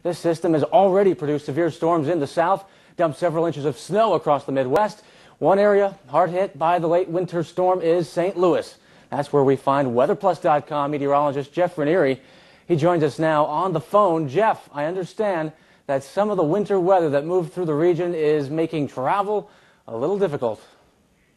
This system has already produced severe storms in the south, dumped several inches of snow across the Midwest. One area hard hit by the late winter storm is St. Louis. That's where we find WeatherPlus.com meteorologist Jeff Ranieri. He joins us now on the phone. Jeff, I understand that some of the winter weather that moved through the region is making travel a little difficult.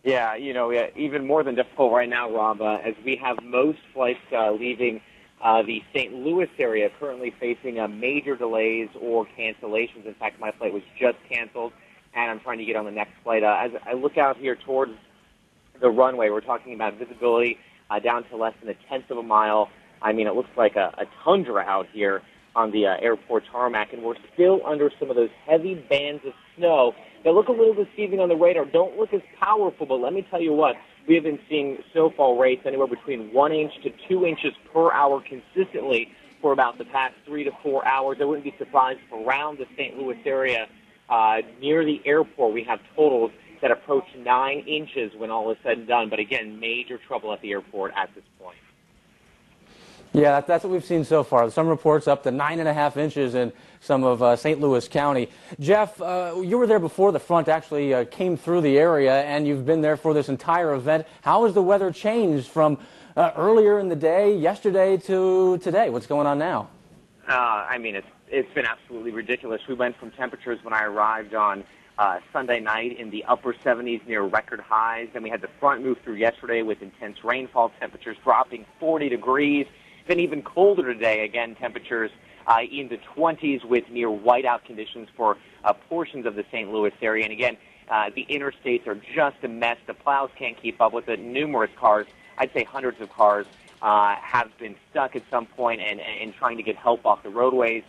Yeah, even more than difficult right now, Rob, as we have most flights leaving the St. Louis area currently facing major delays or cancellations. In fact, my flight was just canceled, and I'm trying to get on the next flight. As I look out here towards the runway, we're talking about visibility down to less than 1/10 of a mile. I mean, it looks like a tundra out here on the airport tarmac, and we're still under some of those heavy bands of snow that look a little deceiving on the radar, don't look as powerful, but let me tell you what, we have been seeing snowfall rates anywhere between 1 inch to 2 inches per hour consistently for about the past 3 to 4 hours. I wouldn't be surprised if around the St. Louis area near the airport we have totals that approach 9 inches when all is said and done, but again, major trouble at the airport at this point. Yeah, that's what we've seen so far. Some reports up to 9.5 inches in some of St. Louis County. Jeff, you were there before the front actually came through the area, and you've been there for this entire event. How has the weather changed from earlier in the day, yesterday, to today? What's going on now? I mean, it's been absolutely ridiculous. We went from temperatures when I arrived on Sunday night in the upper 70s near record highs. Then we had the front move through yesterday with intense rainfall, temperatures dropping 40 degrees. Been even colder today, again, temperatures in the 20s with near whiteout conditions for portions of the St. Louis area. And again, the interstates are just a mess. The plows can't keep up with it. Numerous cars, I'd say hundreds of cars, have been stuck at some point and trying to get help off the roadways.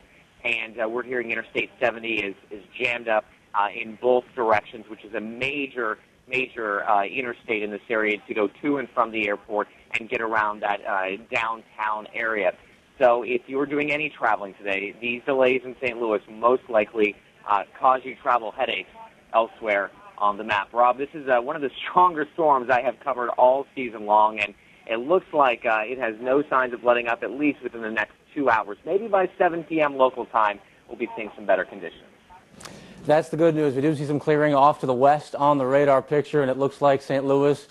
And we're hearing Interstate 70 is jammed up in both directions, which is a major interstate in this area to go to and from the airport and get around that downtown area. So if you were doing any traveling today, these delays in St. Louis most likely cause you travel headaches elsewhere on the map. Rob, this is one of the stronger storms I have covered all season long, and it looks like it has no signs of letting up, at least within the next 2 hours. Maybe by 7 p.m. local time, we'll be seeing some better conditions. That's the good news. We do see some clearing off to the west on the radar picture, and it looks like St. Louis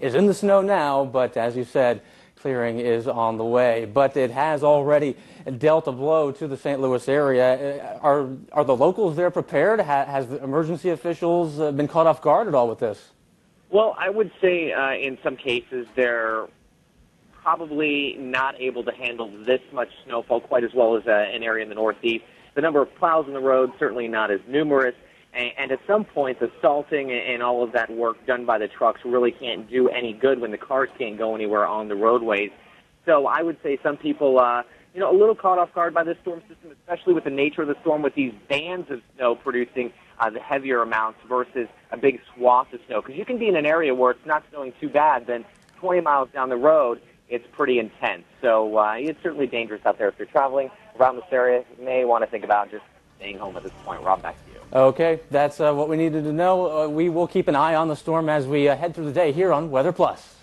is in the snow now, but as you said, clearing is on the way. But it has already dealt a blow to the St. Louis area. Are the locals there prepared? Has the emergency officials been caught off guard at all with this? Well, I would say in some cases they're probably not able to handle this much snowfall quite as well as an area in the Northeast. The number of plows on the road certainly not as numerous. And at some point, the salting and all of that work done by the trucks really can't do any good when the cars can't go anywhere on the roadways. So I would say some people, a little caught off guard by this storm system, especially with the nature of the storm, with these bands of snow producing the heavier amounts versus a big swath of snow. Because you can be in an area where it's not snowing too bad, then 20 miles down the road, it's pretty intense. So it's certainly dangerous out there if you're traveling around this area. You may want to think about just staying home at this point. Rob, back to you. Okay, that's what we needed to know. We will keep an eye on the storm as we head through the day here on Weather Plus.